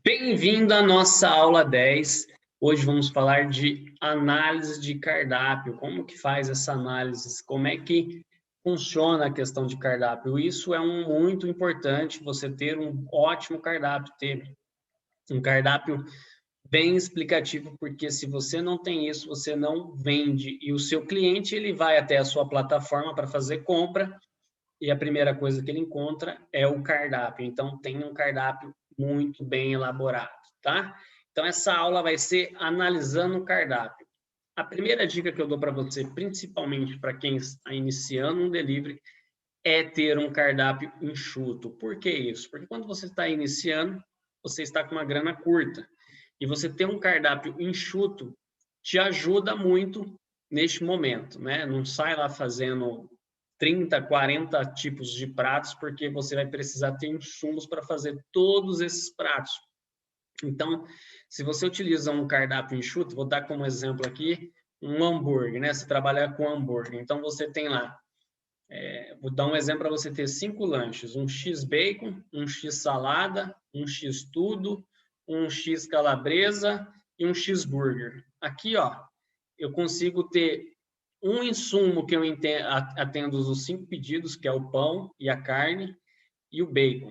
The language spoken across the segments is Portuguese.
Bem-vindo à nossa aula 10. Hoje vamos falar de análise de cardápio. Como que faz essa análise? Como é que funciona a questão de cardápio? Isso é muito importante, você ter um ótimo cardápio, ter um cardápio bem explicativo, porque se você não tem isso, você não vende. E o seu cliente, ele vai até a sua plataforma para fazer compra, e a primeira coisa que ele encontra é o cardápio. Então, tem um cardápio muito bem elaborado, tá? Então, essa aula vai ser analisando o cardápio. A primeira dica que eu dou para você, principalmente para quem está iniciando um delivery, é ter um cardápio enxuto. Por que isso? Porque quando você está iniciando, você está com uma grana curta. E você ter um cardápio enxuto te ajuda muito neste momento, né? Não sai lá fazendo 30, 40 tipos de pratos, porque você vai precisar ter insumos para fazer todos esses pratos. Então, se você utiliza um cardápio enxuto, vou dar como exemplo aqui um hambúrguer, né? Você trabalha com hambúrguer. Então, você tem lá, vou dar um exemplo para você ter 5 lanches: um X bacon, um X salada, um X tudo, um X calabresa e um X burger. Aqui, ó, eu consigo ter um insumo que eu atendo os 5 pedidos, que é o pão e a carne e o bacon.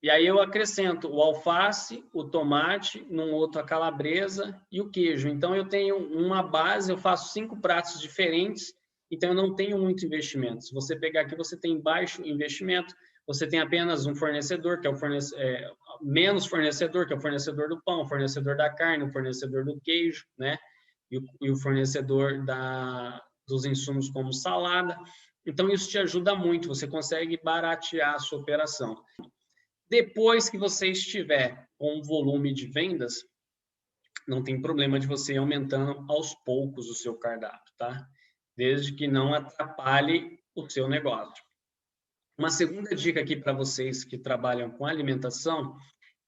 E aí eu acrescento o alface, o tomate, num outro a calabresa e o queijo. Então eu tenho uma base, eu faço 5 pratos diferentes, então eu não tenho muito investimento. Se você pegar aqui, você tem baixo investimento, você tem apenas um fornecedor, que é o menos fornecedor, que é o fornecedor do pão, o fornecedor da carne, o fornecedor do queijo, né? E o fornecedor dos insumos como salada. Então, isso te ajuda muito, você consegue baratear a sua operação. Depois que você estiver com um volume de vendas, não tem problema de você ir aumentando aos poucos o seu cardápio, tá? Desde que não atrapalhe o seu negócio. Uma segunda dica aqui para vocês que trabalham com alimentação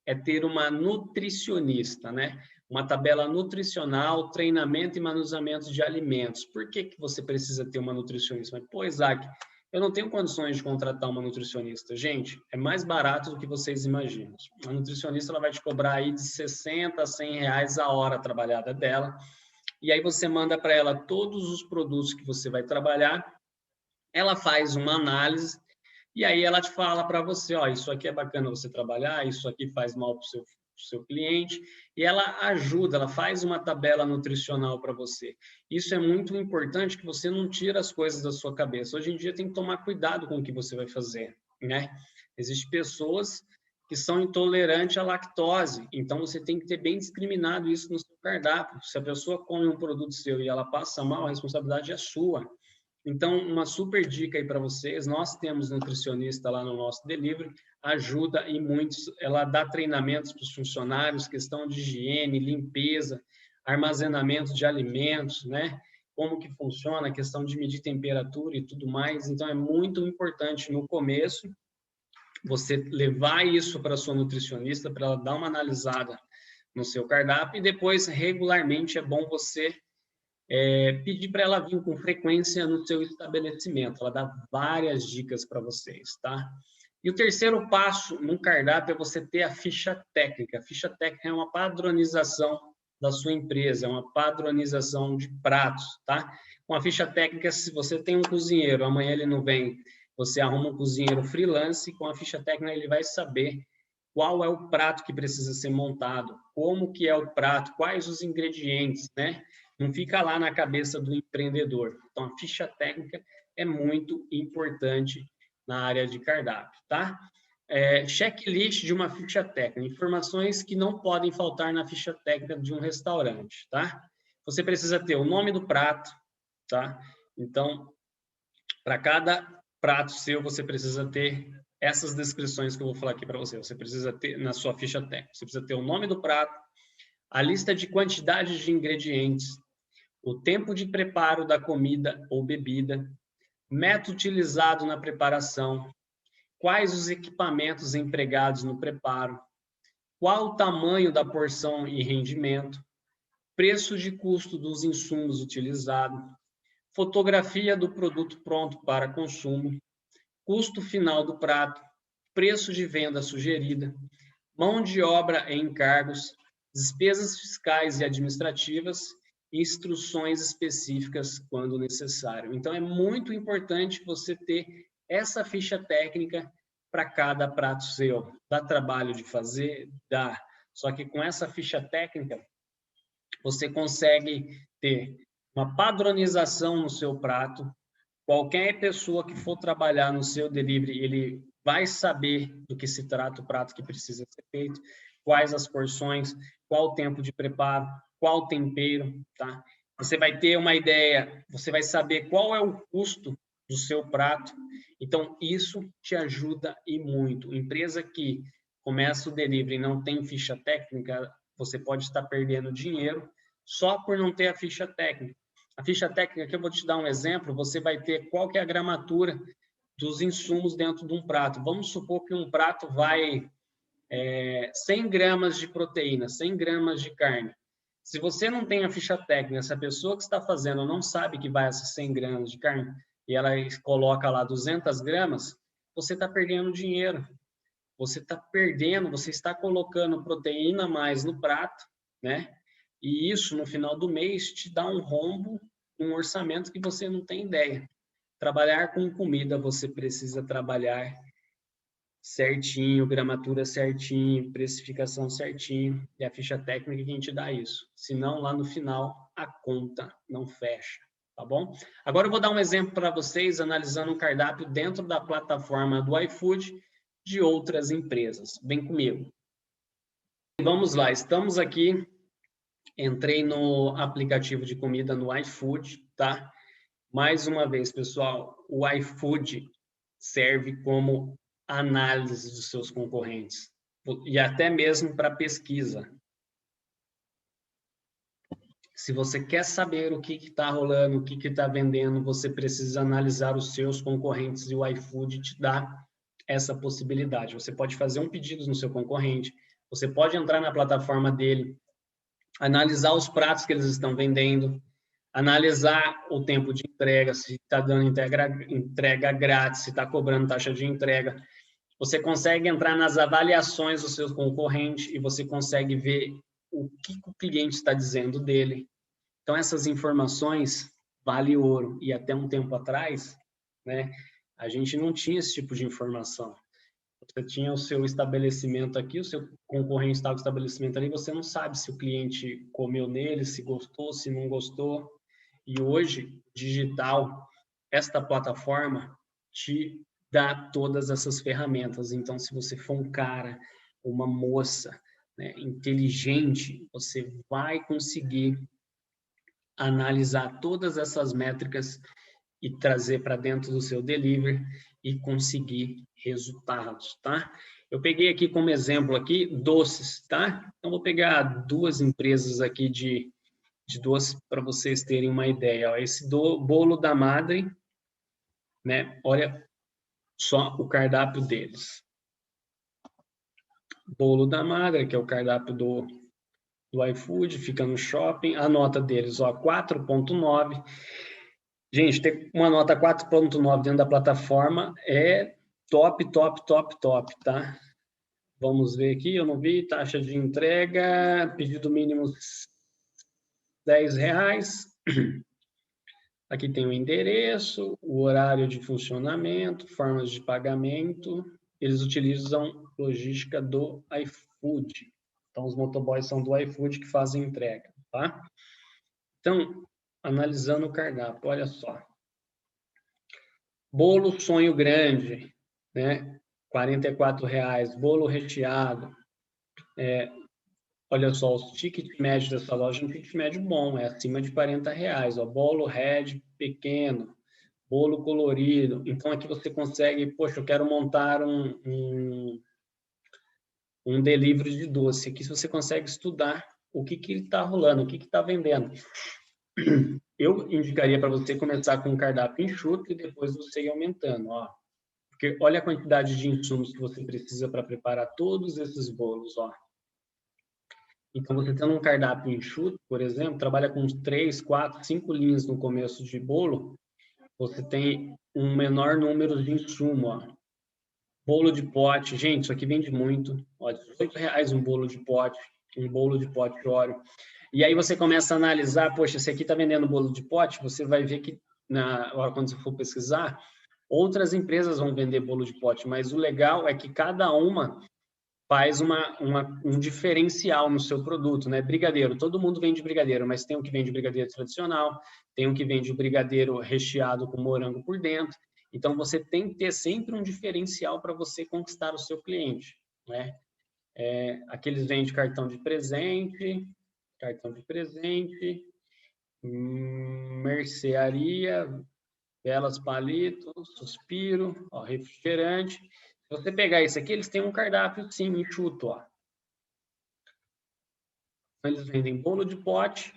é ter uma nutricionista, né? Uma tabela nutricional, treinamento e manuseamento de alimentos. Por que que você precisa ter uma nutricionista? Pô, Isaac, eu não tenho condições de contratar uma nutricionista. Gente, é mais barato do que vocês imaginam. A nutricionista ela vai te cobrar aí de 60 a 100 reais a hora trabalhada dela. E aí você manda para ela todos os produtos que você vai trabalhar. Ela faz uma análise e aí ela te fala para você, ó, isso aqui é bacana você trabalhar, isso aqui faz mal para o seu cliente, e ela ajuda, ela faz uma tabela nutricional para você. Isso é muito importante, que você não tira as coisas da sua cabeça. Hoje em dia tem que tomar cuidado com o que você vai fazer, né? Existem pessoas que são intolerantes à lactose, então você tem que ter bem discriminado isso no seu cardápio. Se a pessoa come um produto seu e ela passa mal, a responsabilidade é sua. Então, uma super dica aí para vocês, nós temos nutricionista lá no nosso delivery, ajuda e muitos, ela dá treinamentos para os funcionários, questão de higiene, limpeza, armazenamento de alimentos, né? Como que funciona a questão de medir temperatura e tudo mais. Então, é muito importante no começo você levar isso para a sua nutricionista, para ela dar uma analisada no seu cardápio, e depois, regularmente, é bom você pedir para ela vir com frequência no seu estabelecimento. Ela dá várias dicas para vocês, tá? E o terceiro passo no cardápio é você ter a ficha técnica. A ficha técnica é uma padronização da sua empresa, é uma padronização de pratos, tá? Com a ficha técnica, se você tem um cozinheiro, amanhã ele não vem, você arruma um cozinheiro freelance, com a ficha técnica ele vai saber qual é o prato que precisa ser montado, como que é o prato, quais os ingredientes, né? Não fica lá na cabeça do empreendedor. Então, a ficha técnica é muito importante na área de cardápio, tá? Checklist de uma ficha técnica, informações que não podem faltar na ficha técnica de um restaurante, tá? Você precisa ter o nome do prato, tá? Então, para cada prato seu, você precisa ter essas descrições que eu vou falar aqui para você. Você precisa ter na sua ficha técnica. Você precisa ter o nome do prato, a lista de quantidades de ingredientes, o tempo de preparo da comida ou bebida, método utilizado na preparação, quais os equipamentos empregados no preparo, qual o tamanho da porção e rendimento, preço de custo dos insumos utilizados, fotografia do produto pronto para consumo, custo final do prato, preço de venda sugerida, mão de obra e encargos, despesas fiscais e administrativas, e instruções específicas quando necessário. Então, é muito importante você ter essa ficha técnica para cada prato seu. Dá trabalho de fazer? Dá. Só que com essa ficha técnica, você consegue ter uma padronização no seu prato. Qualquer pessoa que for trabalhar no seu delivery, ele vai saber do que se trata o prato que precisa ser feito, quais as porções, qual o tempo de preparo, qual o tempero, tá? Você vai ter uma ideia, você vai saber qual é o custo do seu prato. Então, isso te ajuda e muito. Empresa que começa o delivery e não tem ficha técnica, você pode estar perdendo dinheiro só por não ter a ficha técnica. A ficha técnica, que eu vou te dar um exemplo, você vai ter qual que é a gramatura dos insumos dentro de um prato. Vamos supor que um prato vai 100 gramas de proteína, 100 gramas de carne. Se você não tem a ficha técnica, se a pessoa que está fazendo não sabe que vai essas 100 gramas de carne e ela coloca lá 200 gramas, você está perdendo dinheiro. Você está perdendo, você está colocando proteína a mais no prato, né? E isso, no final do mês, te dá um rombo, um orçamento que você não tem ideia. Trabalhar com comida, você precisa trabalhar certinho, gramatura certinho, precificação certinho, e a ficha técnica que a gente dá isso. Senão, lá no final, a conta não fecha, tá bom? Agora eu vou dar um exemplo para vocês, analisando um cardápio dentro da plataforma do iFood de outras empresas. Vem comigo. Vamos lá, estamos aqui. Entrei no aplicativo de comida no iFood, tá? Mais uma vez, pessoal, o iFood serve como análise dos seus concorrentes e até mesmo para pesquisa. Se você quer saber o que está rolando, o que está vendendo, você precisa analisar os seus concorrentes e o iFood te dá essa possibilidade. Você pode fazer um pedido no seu concorrente, você pode entrar na plataforma dele, analisar os pratos que eles estão vendendo, analisar o tempo de entrega, se está dando entrega grátis, se está cobrando taxa de entrega. Você consegue entrar nas avaliações do seu concorrente e você consegue ver o que o cliente está dizendo dele. Então, essas informações valem ouro. E até um tempo atrás, né, a gente não tinha esse tipo de informação. Você tinha o seu estabelecimento aqui, o seu concorrente estava com o estabelecimento ali, você não sabe se o cliente comeu nele, se gostou, se não gostou. E hoje, digital, esta plataforma te dá todas essas ferramentas. Então, se você for um cara, uma moça, né, inteligente, você vai conseguir analisar todas essas métricas e trazer para dentro do seu delivery e conseguir resultados, tá? Eu peguei aqui como exemplo aqui doces, tá? Então, vou pegar duas empresas aqui de doces para vocês terem uma ideia. Ó, esse bolo da Madre, né? Olha só o cardápio deles. Bolo da Madre, que é o cardápio do iFood, fica no shopping. A nota deles, ó, 4.9. Gente, ter uma nota 4.9 dentro da plataforma é top, top, top, top, tá? Vamos ver aqui, eu não vi, taxa de entrega, pedido mínimo R$10. Aqui tem o endereço, o horário de funcionamento, formas de pagamento. Eles utilizam logística do iFood. Então, os motoboys são do iFood que fazem entrega, tá? Então, analisando o cardápio, olha só. Bolo Sonho Grande, né? R$44. Bolo recheado. Olha só, o ticket médio dessa loja é um ticket médio bom, é acima de R$40. Ó, bolo red pequeno, bolo colorido. Então, aqui você consegue, poxa, eu quero montar um delivery de doce. Aqui você consegue estudar o que está rolando, o que está vendendo. Eu indicaria para você começar com um cardápio enxuto e depois você ir aumentando, ó. Porque olha a quantidade de insumos que você precisa para preparar todos esses bolos, ó. Então, você tendo um cardápio enxuto, por exemplo, trabalha com 3, 4, 5 linhas no começo de bolo, você tem um menor número de insumo, ó. Bolo de pote, gente, isso aqui vende muito. Ó, R$18 um bolo de pote Oreo. E aí você começa a analisar, poxa, esse aqui está vendendo bolo de pote, você vai ver que, quando você for pesquisar, outras empresas vão vender bolo de pote, mas o legal é que cada uma faz um diferencial no seu produto, né? Brigadeiro, todo mundo vende brigadeiro, mas tem um que vende brigadeiro tradicional, tem um que vende o brigadeiro recheado com morango por dentro. Então, você tem que ter sempre um diferencial para você conquistar o seu cliente, né? Aqui eles vendem cartão de presente, mercearia, velas palito, suspiro, ó, refrigerante. Se você pegar isso aqui, eles têm um cardápio, sim, enxuto, ó. Eles vendem bolo de pote,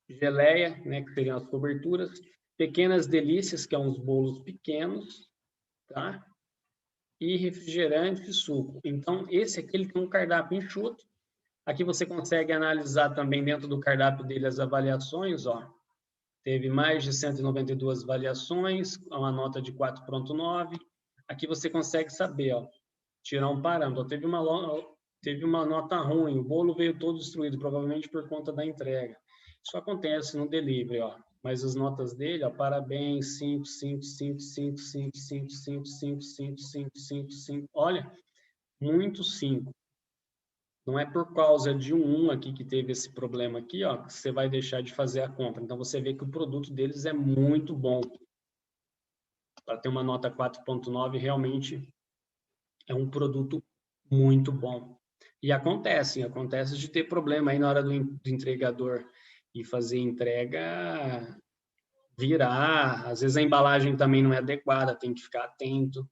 geleia, né, que seriam as coberturas, pequenas delícias, que são uns bolos pequenos, tá? E refrigerante e suco. Então, esse aqui ele tem um cardápio enxuto. Aqui você consegue analisar também dentro do cardápio dele as avaliações, ó. Teve mais de 192 avaliações, uma nota de 4,9. Aqui você consegue saber, ó, tirar um parâmetro. Teve uma nota ruim, o bolo veio todo destruído, provavelmente por conta da entrega. Isso acontece no delivery, ó. Mas as notas dele, ó, parabéns, 5, 5, 5, 5, 5, 5, 5, 5, 5, 5, 5, 5. Olha, muito 5. Não é por causa de um aqui que teve esse problema aqui, ó, que você vai deixar de fazer a compra. Então, você vê que o produto deles é muito bom. Para ter uma nota 4,9, realmente é um produto muito bom. E acontece de ter problema aí na hora do entregador e fazer entrega virar. Às vezes a embalagem também não é adequada, tem que ficar atento.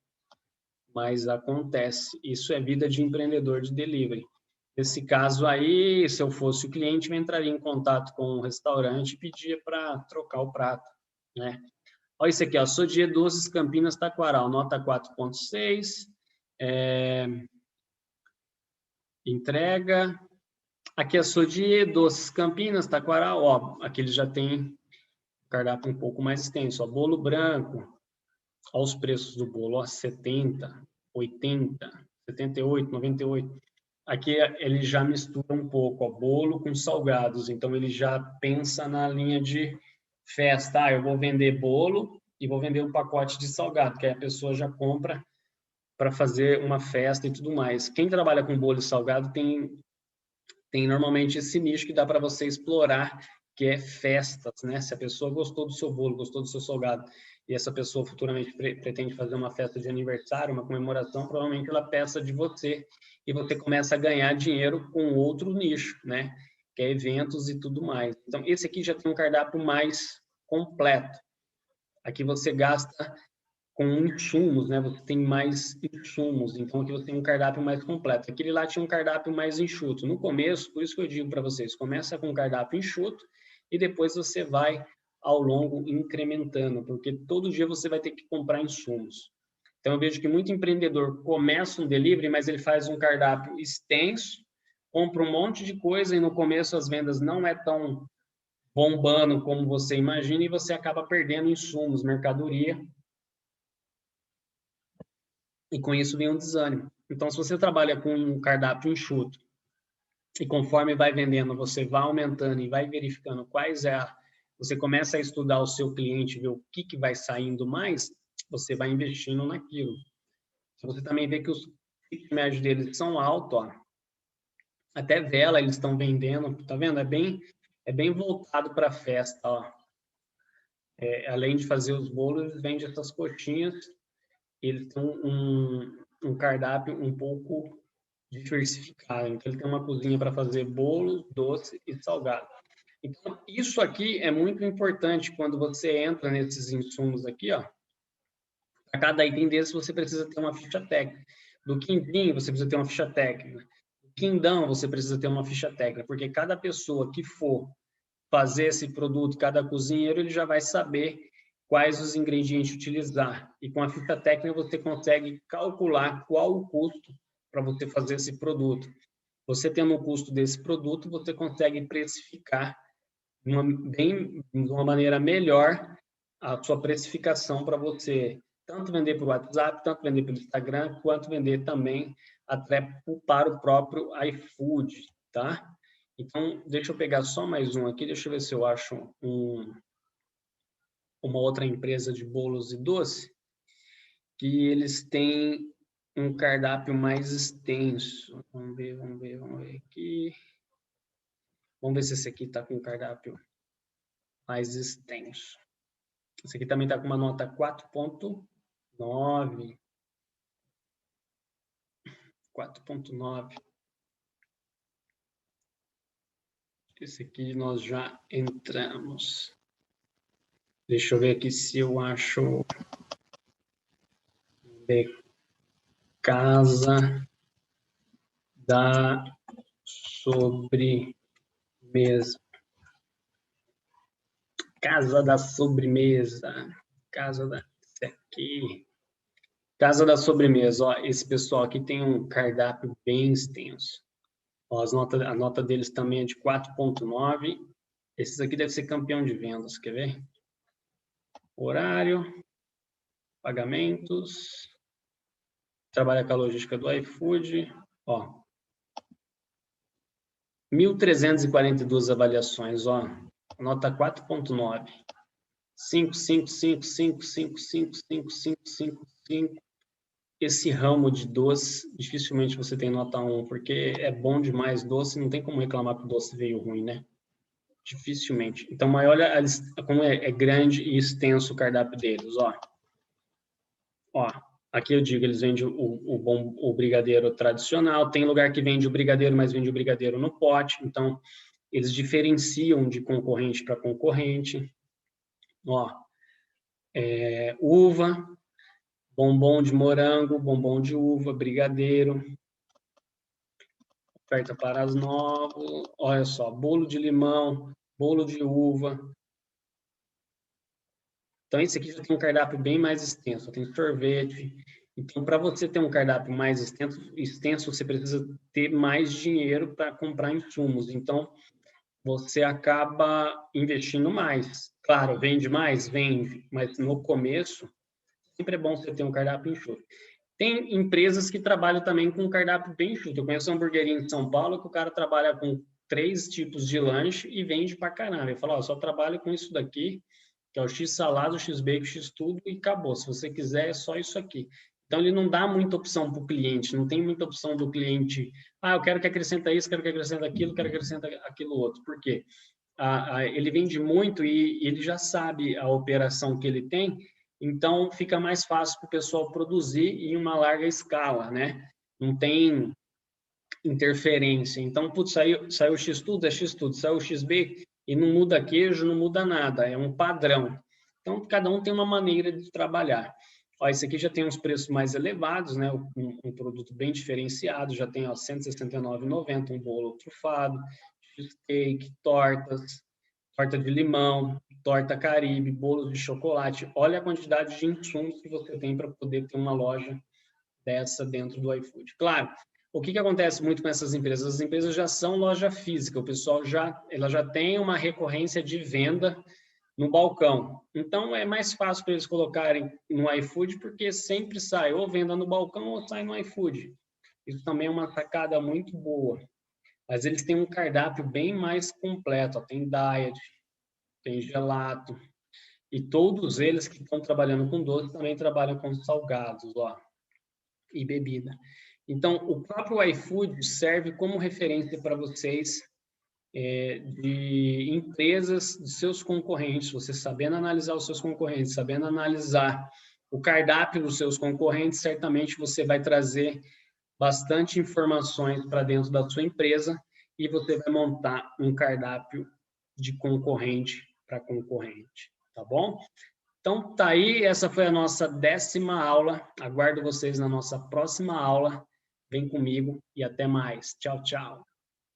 Mas acontece. Isso é vida de empreendedor de delivery. Nesse caso aí, se eu fosse o cliente, eu entraria em contato com o restaurante e pedia para trocar o prato, né? Olha isso aqui, ó, Sodier Doces Campinas Taquaral, nota 4,6. Entrega. Aqui é Sodier Doces Campinas Taquaral, ó, aqui eles já tem cardápio um pouco mais extenso, ó, bolo branco. Olha os preços do bolo, ó, 70, 80, 78, 98. Aqui ele já mistura um pouco, ó, bolo com salgados, então ele já pensa na linha de festa. Ah, eu vou vender bolo e vou vender um pacote de salgado, que aí a pessoa já compra para fazer uma festa e tudo mais. Quem trabalha com bolo e salgado tem normalmente esse nicho que dá para você explorar, que é festas, né? Se a pessoa gostou do seu bolo, gostou do seu salgado, e essa pessoa futuramente pretende fazer uma festa de aniversário, uma comemoração, provavelmente ela peça de você, e você começa a ganhar dinheiro com outro nicho, né? Que é eventos e tudo mais. Então, esse aqui já tem um cardápio mais completo. Aqui você gasta com insumos, né? Você tem mais insumos, então aqui você tem um cardápio mais completo. Aquele lá tinha um cardápio mais enxuto. No começo, por isso que eu digo para vocês, começa com um cardápio enxuto e depois você vai ao longo incrementando, porque todo dia você vai ter que comprar insumos. Então eu vejo que muito empreendedor começa um delivery, mas ele faz um cardápio extenso, compra um monte de coisa e no começo as vendas não é tão bombando como você imagina e você acaba perdendo insumos, mercadoria, e com isso vem um desânimo. Então, se você trabalha com um cardápio enxuto e conforme vai vendendo, você vai aumentando e vai verificando você começa a estudar o seu cliente, ver o que vai saindo mais, você vai investindo naquilo. Se você também vê que os tickets médios deles são altos, ó, até vela eles estão vendendo, tá vendo? É bem voltado para a festa, ó. Além de fazer os bolos, eles vendem essas coxinhas. Eles têm um cardápio um pouco diversificado. Então, ele tem uma cozinha para fazer bolo, doce e salgado. Então, isso aqui é muito importante quando você entra nesses insumos aqui, ó. Para cada item desse, você precisa ter uma ficha técnica. Do quindim, você precisa ter uma ficha técnica. Do quindão, você precisa ter uma ficha técnica, porque cada pessoa que for fazer esse produto, cada cozinheiro, ele já vai saber quais os ingredientes utilizar. E com a ficha técnica você consegue calcular qual o custo para você fazer esse produto. Você tendo o custo desse produto, você consegue precificar de uma maneira melhor a sua precificação para você tanto vender por WhatsApp, tanto vender pelo Instagram, quanto vender também até para o próprio iFood, tá? Então, deixa eu pegar só mais um aqui, deixa eu ver se eu acho uma outra empresa de bolos e doce, que eles têm um cardápio mais extenso. Vamos ver aqui. Vamos ver se esse aqui está com um cardápio mais extenso. Esse aqui também está com uma nota 4.9. 4.9. Esse aqui nós já entramos. Deixa eu ver aqui se eu acho de Casa da Sobremesa. Casa da Sobremesa. Esse aqui. Casa da Sobremesa. Ó, esse pessoal aqui tem um cardápio bem extenso. Ó, a nota deles também é de 4.9. Esses aqui devem ser campeão de vendas, quer ver? Horário, pagamentos, trabalha com a logística do iFood, ó. 1.342 avaliações, ó. Nota 4.9. 5, 5, 5, 5, 5, 5, 5, 5, 5, 5. Esse ramo de doce, dificilmente você tem nota 1, porque é bom demais doce, não tem como reclamar que o doce veio ruim, né? Dificilmente. Então, mas olha como é grande e extenso o cardápio deles, ó. Ó, aqui eu digo, eles vendem o brigadeiro tradicional, tem lugar que vende o brigadeiro, mas vende o brigadeiro no pote, então eles diferenciam de concorrente para concorrente. Ó, uva, bombom de morango, bombom de uva, brigadeiro, oferta para as novos, olha só, bolo de limão, bolo de uva. Então, esse aqui já tem um cardápio bem mais extenso, tem sorvete. Então, para você ter um cardápio mais extenso, você precisa ter mais dinheiro para comprar insumos. Então, você acaba investindo mais. Claro, vende mais? Vende, mas no começo, sempre é bom você ter um cardápio enxuto. Tem empresas que trabalham também com um cardápio bem enxuto. Eu conheço uma hamburgueria em São Paulo que o cara trabalha com 3 tipos de lanche e vende pra caramba. Ele fala, ó, só trabalho com isso daqui, que é o X salada, o X bacon, o X tudo e acabou. Se você quiser, é só isso aqui. Então, ele não dá muita opção para o cliente, não tem muita opção do cliente, eu quero que acrescenta isso, quero que acrescenta aquilo, quero que acrescenta aquilo outro. Por quê? Ele vende muito e ele já sabe a operação que ele tem, então fica mais fácil para o pessoal produzir em uma larga escala, né? Não tem interferência. Então, putz, saiu X tudo, é X tudo, saiu X-bacon, e não muda queijo, não muda nada, é um padrão. Então, cada um tem uma maneira de trabalhar. Ó, esse aqui já tem uns preços mais elevados, né? Um produto bem diferenciado, já tem ó, R$ 169,90, um bolo trufado, cheesecake, tortas, torta de limão, torta caribe, bolos de chocolate. Olha a quantidade de insumos que você tem para poder ter uma loja dessa dentro do iFood. Claro, o que acontece muito com essas empresas? As empresas já são loja física, o pessoal ela já tem uma recorrência de venda no balcão. Então, é mais fácil para eles colocarem no iFood, porque sempre sai ou venda no balcão ou sai no iFood. Isso também é uma sacada muito boa. Mas eles têm um cardápio bem mais completo. Ó. Tem diet, tem gelato. E todos eles que estão trabalhando com doce também trabalham com salgados, ó, e bebida. Então, o próprio iFood serve como referência para vocês de empresas, de seus concorrentes, você sabendo analisar os seus concorrentes, sabendo analisar o cardápio dos seus concorrentes, certamente você vai trazer bastante informações para dentro da sua empresa e você vai montar um cardápio de concorrente para concorrente, tá bom? Então, tá aí, essa foi a nossa 10ª aula. Aguardo vocês na nossa próxima aula. Vem comigo e até mais. Tchau, tchau.